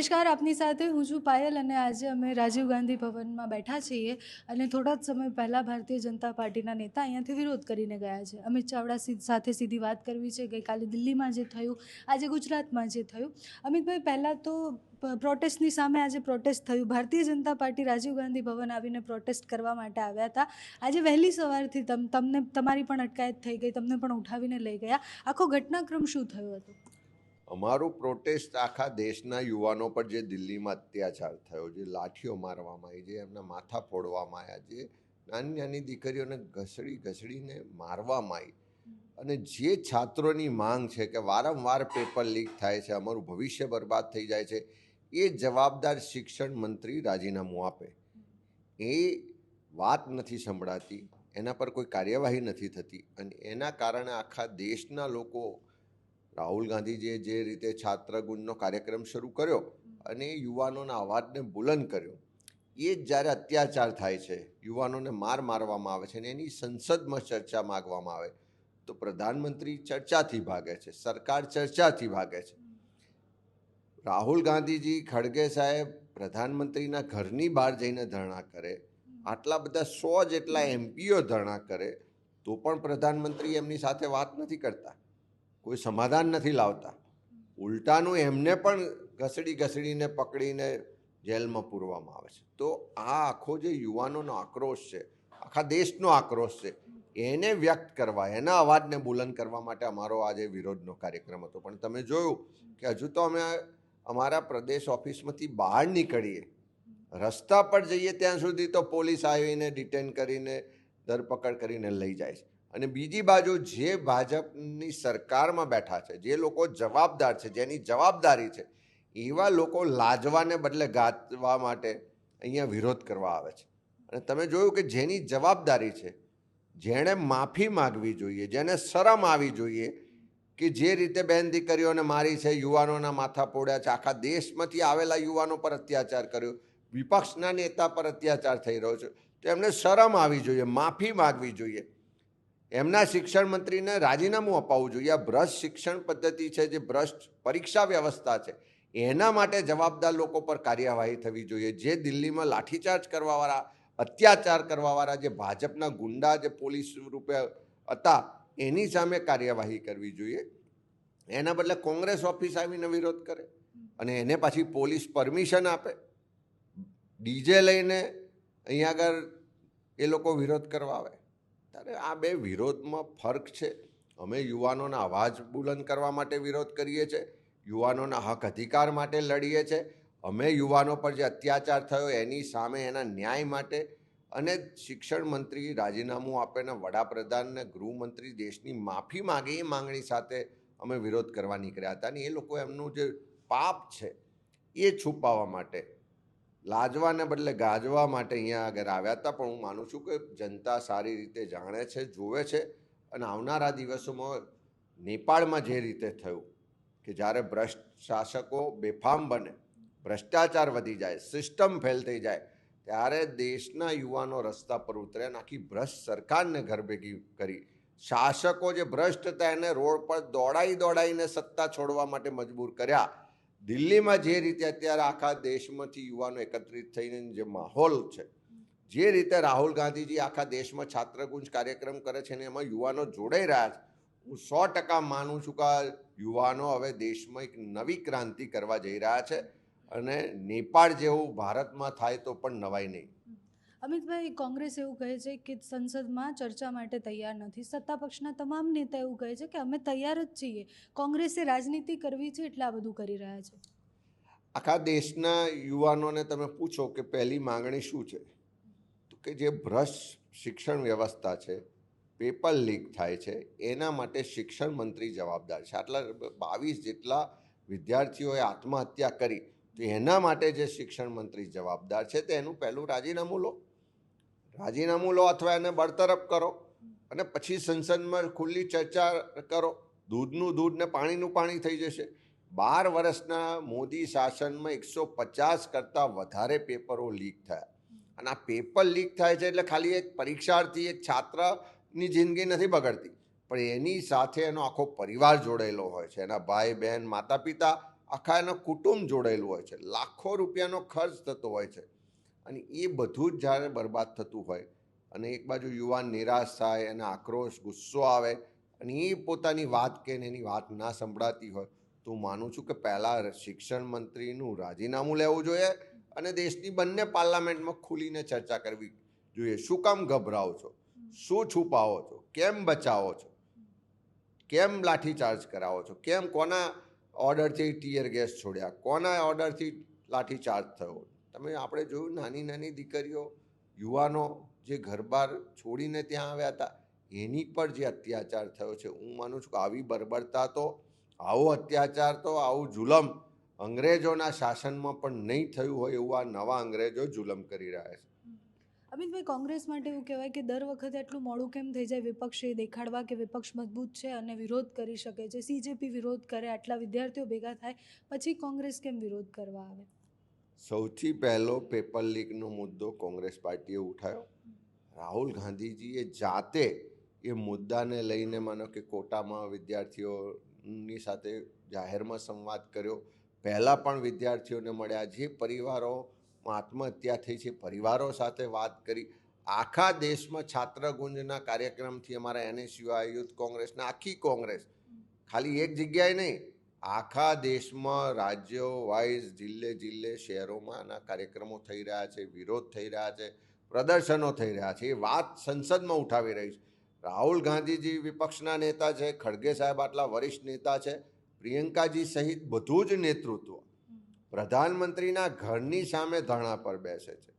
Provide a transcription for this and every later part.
નમસ્કાર, આપની સાથે હું છું પાયલ અને આજે અમે રાજીવ ગાંધી ભવનમાં બેઠા છીએ અને થોડા જ સમય પહેલાં ભારતીય જનતા પાર્ટીના નેતા અહીંયાથી વિરોધ કરીને ગયા છે. અમિત ચાવડા સાથે સીધી વાત કરવી છે. ગઈકાલે દિલ્હીમાં જે થયું, આજે ગુજરાતમાં જે થયું. અમિતભાઈ, પહેલાં તો પ્રોટેસ્ટની સામે આજે પ્રોટેસ્ટ થયું. ભારતીય જનતા પાર્ટી રાજીવ ગાંધી ભવન આવીને પ્રોટેસ્ટ કરવા માટે આવ્યા હતા. આજે વહેલી સવારથી તમારી પણ અટકાયત થઈ ગઈ, તમને પણ ઉઠાવીને લઈ ગયા. આખો ઘટનાક્રમ શું થયો હતો? અમારું પ્રોટેસ્ટ આખા દેશના યુવાનો પર જે દિલ્હીમાં અત્યાચાર થયો, જે લાઠીઓ મારવામાં આવી, જે એમના માથા ફોડવામાં આવ્યા, જે નાની નાની દીકરીઓને ઘસડીને મારવામાં આવી, અને જે છાત્રોની માંગ છે કે વારંવાર પેપર લીક થાય છે, અમારું ભવિષ્ય બરબાદ થઈ જાય છે, એ જવાબદાર શિક્ષણ મંત્રી રાજીનામું આપે. એ વાત નથી સંભળાતી, એના પર કોઈ કાર્યવાહી નથી થતી, અને એના કારણે આખા દેશના લોકો, રાહુલ ગાંધીજીએ જે રીતે છાત્રગુંજનો કાર્યક્રમ શરૂ કર્યો અને યુવાનોના અવાજને બુલંદ કર્યો, એ જ જ્યારે અત્યાચાર થાય છે, યુવાનોને મારવામાં આવે છે અને એની સંસદમાં ચર્ચા માગવામાં આવે તો પ્રધાનમંત્રી ચર્ચાથી ભાગે છે, સરકાર ચર્ચાથી ભાગે છે. રાહુલ ગાંધીજી, ખડગે સાહેબ પ્રધાનમંત્રીના ઘરની બહાર જઈને ધરણા કરે, આટલા બધા 100 જેટલા એમપીઓ ધરણા કરે તો પણ પ્રધાનમંત્રી એમની સાથે વાત નથી કરતા, કોઈ સમાધાન નથી લાવતા. ઉલટાનું એમને પણ ઘસડીને પકડીને જેલમાં પૂરવામાં આવે છે. તો આ આખો જે યુવાનોનો આક્રોશ છે, આખા દેશનો આક્રોશ છે, એને વ્યક્ત કરવા, એના અવાજને બુલંદ કરવા માટે અમારો આજે વિરોધનો કાર્યક્રમ હતો. પણ તમે જોયું કે હજુ તો અમે અમારા પ્રદેશ ઓફિસમાંથી બહાર નીકળીએ, રસ્તા પર જઈએ ત્યાં સુધી તો પોલીસ આવીને ડિટેન કરીને, ધરપકડ કરીને લઈ જાય છે. અને બીજી બાજુ જે ભાજપની સરકારમાં બેઠા છે, જે લોકો જવાબદાર છે, જેની જવાબદારી છે, એવા લોકો લાજવાને બદલે ગાજવા માટે અહીંયા વિરોધ કરવા આવે છે. અને તમે જોયું કે જેની જવાબદારી છે, જેણે માફી માગવી જોઈએ, જેને શરમ આવી જોઈએ કે જે રીતે બેન દીકરીઓને મારી છે, યુવાનોના માથા પોડ્યા છે, આખા દેશમાંથી આવેલા યુવાનો પર અત્યાચાર કર્યો, વિપક્ષના નેતા પર અત્યાચાર થઈ રહ્યો છે, તો એમને શરમ આવી જોઈએ, માફી માગવી જોઈએ, એમના શિક્ષણ મંત્રીને રાજીનામું અપાવવું જોઈએ. આ ભ્રષ્ટ શિક્ષણ પદ્ધતિ છે, જે ભ્રષ્ટ પરીક્ષા વ્યવસ્થા છે, એના માટે જવાબદાર લોકો પર કાર્યવાહી થવી જોઈએ. જે દિલ્હીમાં લાઠીચાર્જ કરવાવાળા, અત્યાચાર કરવાવાળા જે ભાજપના ગુંડા, જે પોલીસ રૂપે હતા, એની સામે કાર્યવાહી કરવી જોઈએ. એના બદલે કોંગ્રેસ ઓફિસ આવીને વિરોધ કરે અને એને પાછી પોલીસ પરમિશન આપે, ડીજે લઈને અહીંયા આગળ એ લોકો વિરોધ કરવા આવે. ત્યારે આ બે વિરોધમાં ફરક છે. અમે યુવાનોના અવાજ બુલંદ કરવા માટે વિરોધ કરીએ છીએ, યુવાનોના હક અધિકાર માટે લડીએ છીએ. અમે યુવાનો પર જે અત્યાચાર થયો એની સામે, એના ન્યાય માટે, અને શિક્ષણ મંત્રી રાજીનામું આપે ને વડાપ્રધાન ને ગૃહમંત્રી દેશની માફી માગે, એ માંગણી સાથે અમે વિરોધ કરવા નીકળ્યા હતા. અને એ લોકો એમનું જે પાપ છે એ છુપાવવા માટે, લાજવાને બદલે ગાજવા માટે અહીંયા આગળ આવ્યા હતા. પણ હું માનું છું કે જનતા સારી રીતે જાણે છે, જોવે છે, અને આવનારા દિવસોમાં નેપાળમાં જે રીતે થયું કે જ્યારે ભ્રષ્ટ શાસકો બેફામ બને, ભ્રષ્ટાચાર વધી જાય, સિસ્ટમ ફેલ થઈ જાય, ત્યારે દેશના યુવાનો રસ્તા પર ઉતરે અને આખી ભ્રષ્ટ સરકારને ઘર ભેગી કરી, શાસકો જે ભ્રષ્ટ હતા એને રોડ પર દોડાઈને સત્તા છોડવા માટે મજબૂર કર્યા. દિલ્હીમાં જે રીતે અત્યારે આખા દેશમાંથી યુવાનો એકત્રિત થઈને જે માહોલ છે, જે રીતે રાહુલ ગાંધીજી આખા દેશમાં છાત્રગુંજ કાર્યક્રમ કરે છે ને એમાં યુવાનો જોડાઈ રહ્યા છે, હું 100% માનું છું કે યુવાનો હવે દેશમાં એક નવી ક્રાંતિ કરવા જઈ રહ્યા છે. અને નેપાળ જેવું ભારતમાં થાય તો પણ નવાઈ નહીં. અમિતભાઈ, કોંગ્રેસ એવું કહે છે કે સંસદમાં ચર્ચા માટે તૈયાર નથી. સત્તા પક્ષના તમામ નેતા એવું કહે છે કે અમે તૈયાર જ છીએ, કોંગ્રેસે રાજનીતિ કરવી છે એટલે આ બધું કરી રહ્યા છે. આખા દેશના યુવાનોને તમે પૂછો કે પહેલી માંગણી શું છે, તો કે જે ભ્રષ્ટ શિક્ષણ વ્યવસ્થા છે, પેપર લીક થાય છે, એના માટે શિક્ષણ મંત્રી જવાબદાર છે. આટલા 22 જેટલા વિદ્યાર્થીઓએ આત્મહત્યા કરી, તો એના માટે જે શિક્ષણ મંત્રી જવાબદાર છે તે એનું પહેલું રાજીનામું લો અથવા એને બરતરફ કરો અને પછી સંસદમાં ખુલ્લી ચર્ચા કરો. દૂધનું દૂધ ને પાણીનું પાણી થઈ જશે. 12 વર્ષના મોદી શાસનમાં 150 કરતાં વધારે પેપરો લીક થયા. અને આ પેપર લીક થાય છે એટલે ખાલી એક પરીક્ષાર્થી, એક છાત્રની જિંદગી નથી બગડતી, પણ એની સાથે એનો આખો પરિવાર જોડાયેલો હોય છે, એના ભાઈ બહેન, માતા પિતા, આખા એનો કુટુંબ જોડાયેલું હોય છે, લાખો રૂપિયાનો ખર્ચ થતો હોય છે, અને એ બધું જ જ્યારે બરબાદ થતું હોય અને એક બાજુ યુવાન નિરાશ થાય, એને આક્રોશ ગુસ્સો આવે અને એ પોતાની વાત કે એની વાત ના સંભળાતી હોય, તો હું માનું છું કે પહેલાં શિક્ષણ મંત્રીનું રાજીનામું લેવું જોઈએ અને દેશની બંને પાર્લામેન્ટમાં ખુલીને ચર્ચા કરવી જોઈએ. શું કામ ગભરાવો છો? શું છુપાવો છો? કેમ બચાવો છો? કેમ લાઠીચાર્જ કરાવો છો? કેમ કોના ઓર્ડરથી ટીયર ગેસ છોડ્યા? કોના ઓર્ડરથી લાઠીચાર્જ થયો? તમે આપણે જોયું નાની નાની દીકરીઓ, યુવાનો જે ઘર બહાર છોડીને ત્યાં આવ્યા હતા, એની પર જે અત્યાચાર થયો છે, હું માનું છું કે આવી બર્બરતા તો, આવો અત્યાચાર તો, આવું જુલમ અંગ્રેજોના શાસનમાં પણ નહીં થયું હોય એવું આ નવા અંગ્રેજો જુલમ કરી રહ્યા છે. અમિતભાઈ, કોંગ્રેસ માટે એવું કહેવાય કે દર વખતે આટલું મોડું કેમ થઈ જાય વિપક્ષે દેખાડવા કે વિપક્ષ મજબૂત છે અને વિરોધ કરી શકે છે? CJP વિરોધ કરે, આટલા વિદ્યાર્થીઓ ભેગા થાય, પછી કોંગ્રેસ કેમ વિરોધ કરવા આવે? સૌથી પહેલો પેપર લીકનો મુદ્દો કોંગ્રેસ પાર્ટીએ ઉઠાવ્યો. રાહુલ ગાંધીજીએ જાતે એ મુદ્દાને લઈને માનો કે કોટામાં વિદ્યાર્થીઓની સાથે જાહેરમાં સંવાદ કર્યો. પહેલાં પણ વિદ્યાર્થીઓને મળ્યા, જે પરિવારોમાં આત્મહત્યા થઈ છે પરિવારો સાથે વાત કરી. આખા દેશમાં છાત્રગુંજના કાર્યક્રમથી અમારા NSUI, યુથ કોંગ્રેસના આખી કોંગ્રેસ, ખાલી એક જગ્યાએ નહીં, આખા દેશમાં રાજ્યો વાઇઝ, જિલ્લે શહેરોમાં આના કાર્યક્રમો થઈ રહ્યા છે, વિરોધ થઈ રહ્યા છે, પ્રદર્શનો થઈ રહ્યા છે. એ વાત સંસદમાં ઉઠાવી રહી છે. રાહુલ ગાંધીજી વિપક્ષના નેતા છે, ખડગે સાહેબ આટલા વરિષ્ઠ નેતા છે, પ્રિયંકાજી સહિત બધું જ નેતૃત્વ પ્રધાનમંત્રીના ઘરની સામે ધરણા પર બેસે છે.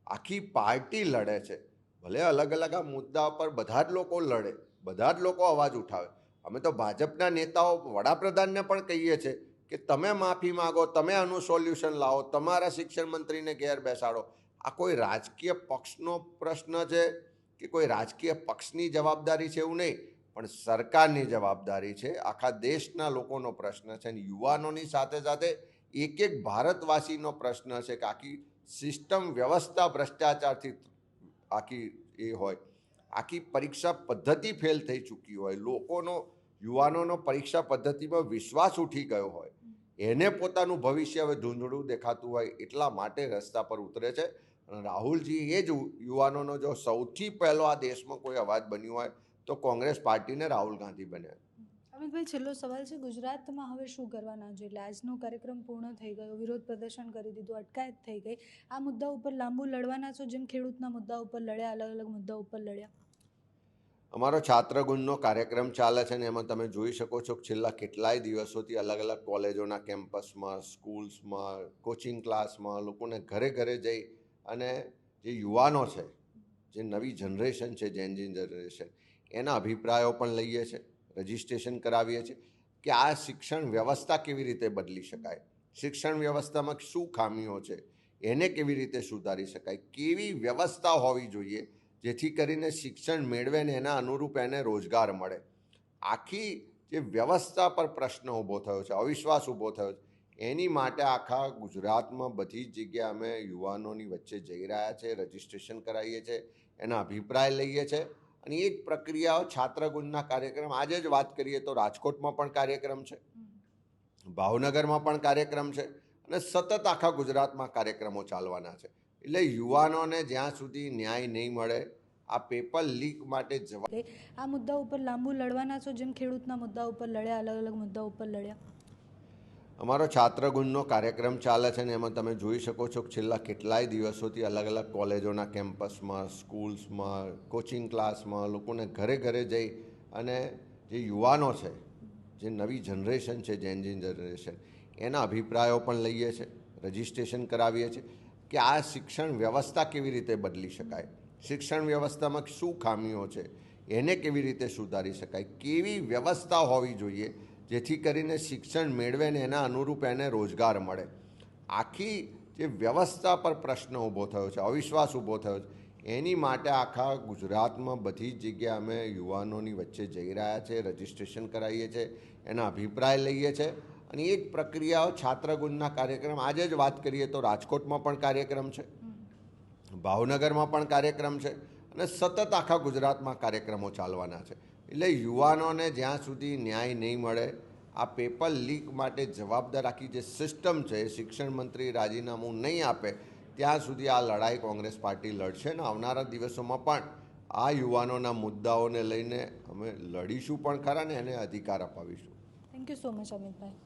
આખી પાર્ટી લડે છે. ભલે અલગ અલગ આ મુદ્દા પર બધા જ લોકો લડે, બધા જ લોકો અવાજ ઉઠાવે. અમે તો ભાજપના નેતાઓ વડાપ્રધાનને પણ કહીએ છીએ કે તમે માફી માગો, તમે આનું સોલ્યુશન લાવો, તમારા શિક્ષણ મંત્રીને ઘેર બેસાડો. આ કોઈ રાજકીય પક્ષનો પ્રશ્ન છે કે કોઈ રાજકીય પક્ષની જવાબદારી છે એવું નહીં, પણ સરકારની જવાબદારી છે. આખા દેશના લોકોનો પ્રશ્ન છે અને યુવાનોની સાથે સાથે એક એક ભારતવાસીનો પ્રશ્ન છે કે આખી સિસ્ટમ વ્યવસ્થા ભ્રષ્ટાચારથી આખી એ હોય, આખી પરીક્ષા પદ્ધતિ ફેલ થઈ ચૂકી હોય, લોકોનો, યુવાનોનો પરીક્ષા પદ્ધતિમાં વિશ્વાસ ઉઠી ગયો હોય, એને પોતાનું ભવિષ્ય હવે ધૂંધળું દેખાતું હોય, એટલા માટે રસ્તા પર ઉતરે છે. અને રાહુલજી એ જ યુવાનોનો જો સૌથી પહેલો આ દેશમાં કોઈ અવાજ બન્યો હોય તો કોંગ્રેસ પાર્ટીને રાહુલ ગાંધી બન્યા. અમિતભાઈ, છેલ્લો સવાલ છે, ગુજરાતમાં હવે શું કરવાના છે? એટલે આજનો કાર્યક્રમ પૂર્ણ થઈ ગયો, વિરોધ પ્રદર્શન કરી દીધું, અટકાયત થઈ ગઈ, આ મુદ્દા ઉપર લાંબુ લડવાના છો જેમ ખેડૂતના મુદ્દા ઉપર લડ્યા, અલગ અલગ મુદ્દા ઉપર લડ્યા? અમારો છાત્રગુંજનો કાર્યક્રમ ચાલે છે ને એમાં તમે જોઈ શકો છો કે છેલ્લા કેટલાય દિવસોથી અલગ અલગ કોલેજોના કેમ્પસમાં, સ્કૂલ્સમાં, કોચિંગ ક્લાસમાં લોકોને ઘરે ઘરે જઈ અને જે યુવાનો છે, જે નવી જનરેશન છે, જેનજી જનરેશન, એના અભિપ્રાયો પણ લઈએ છીએ, રજિસ્ટ્રેશન કરાવીએ છીએ કે આ શિક્ષણ વ્યવસ્થા કેવી રીતે બદલી શકાય, શિક્ષણ વ્યવસ્થામાં શું ખામીઓ છે, એને કેવી રીતે સુધારી શકાય, કેવી વ્યવસ્થા હોવી જોઈએ જેથી કરીને શિક્ષણ મેળવે ને એના અનુરૂપ એને રોજગાર મળે. આખી જે વ્યવસ્થા પર પ્રશ્ન ઊભો થયો છે, અવિશ્વાસ ઊભો થયો છે, એની માટે આખા ગુજરાતમાં બધી જ જગ્યાએ અમે યુવાનોની વચ્ચે જઈ રહ્યા છે, રજિસ્ટ્રેશન કરાવીએ છીએ, એના અભિપ્રાય લઈએ છીએ અને એ જ પ્રક્રિયાઓ છાત્રગુંજના કાર્યક્રમ, આજે જ વાત કરીએ તો રાજકોટમાં પણ કાર્યક્રમ છે, ભાવનગરમાં પણ કાર્યક્રમ છે અને સતત આખા ગુજરાતમાં કાર્યક્રમો ચાલવાના છે. એટલે યુવાનોને જ્યાં સુધી ન્યાય નહીં મળે, આ પેપર લીક માટે આ મુદ્દા ઉપર લાંબુ લડવાના છો જેમ ખેડૂતના મુદ્દા ઉપર લડ્યા, અલગ અલગ મુદ્દા ઉપર લડ્યા? અમારો છાત્રગુંજનો કાર્યક્રમ ચાલે છે ને એમાં તમે જોઈ શકો છો કે છેલ્લા કેટલાય દિવસોથી અલગ અલગ કોલેજોના કેમ્પસમાં, સ્કૂલ્સમાં, કોચિંગ ક્લાસમાં લોકોને ઘરે ઘરે જઈ અને જે યુવાનો છે, જે નવી જનરેશન છે, જેનજી જનરેશન, એના અભિપ્રાયો પણ લઈએ છીએ, રજિસ્ટ્રેશન કરાવીએ છીએ કે આ શિક્ષણ વ્યવસ્થા કેવી રીતે બદલી શકાય, શિક્ષણ વ્યવસ્થામાં શું ખામીઓ છે, એને કેવી રીતે સુધારી શકાય, કેવી વ્યવસ્થા હોવી જોઈએ જેથી કરીને શિક્ષણ મેળવે ને એના અનુરૂપ એને રોજગાર મળે. આખી જે વ્યવસ્થા પર પ્રશ્ન ઊભો થયો છે, અવિશ્વાસ ઊભો થયો છે, એની માટે આખા ગુજરાતમાં બધી જ જગ્યાએ અમે યુવાનોની વચ્ચે જઈ રહ્યા છે, રજિસ્ટ્રેશન કરાવીએ છીએ, એના અભિપ્રાય લઈએ છીએ અને એ જ પ્રક્રિયાઓ છાત્રગુંજના કાર્યક્રમ, આજે જ વાત કરીએ તો રાજકોટમાં પણ કાર્યક્રમ છે, ભાવનગરમાં પણ કાર્યક્રમ છે અને સતત આખા ગુજરાતમાં કાર્યક્રમો ચાલવાના છે. એટલે યુવાનોને જ્યાં સુધી ન્યાય નહીં મળે, આ પેપર લીક માટે જવાબદાર આખી જે સિસ્ટમ છે એ શિક્ષણ મંત્રી રાજીનામું નહીં આપે ત્યાં સુધી આ લડાઈ કોંગ્રેસ પાર્ટી લડશે અને આવનારા દિવસોમાં પણ આ યુવાનોના મુદ્દાઓને લઈને અમે લડીશું પણ ખરા ને એને અધિકાર અપાવીશું. Thank you so much Amitbhai.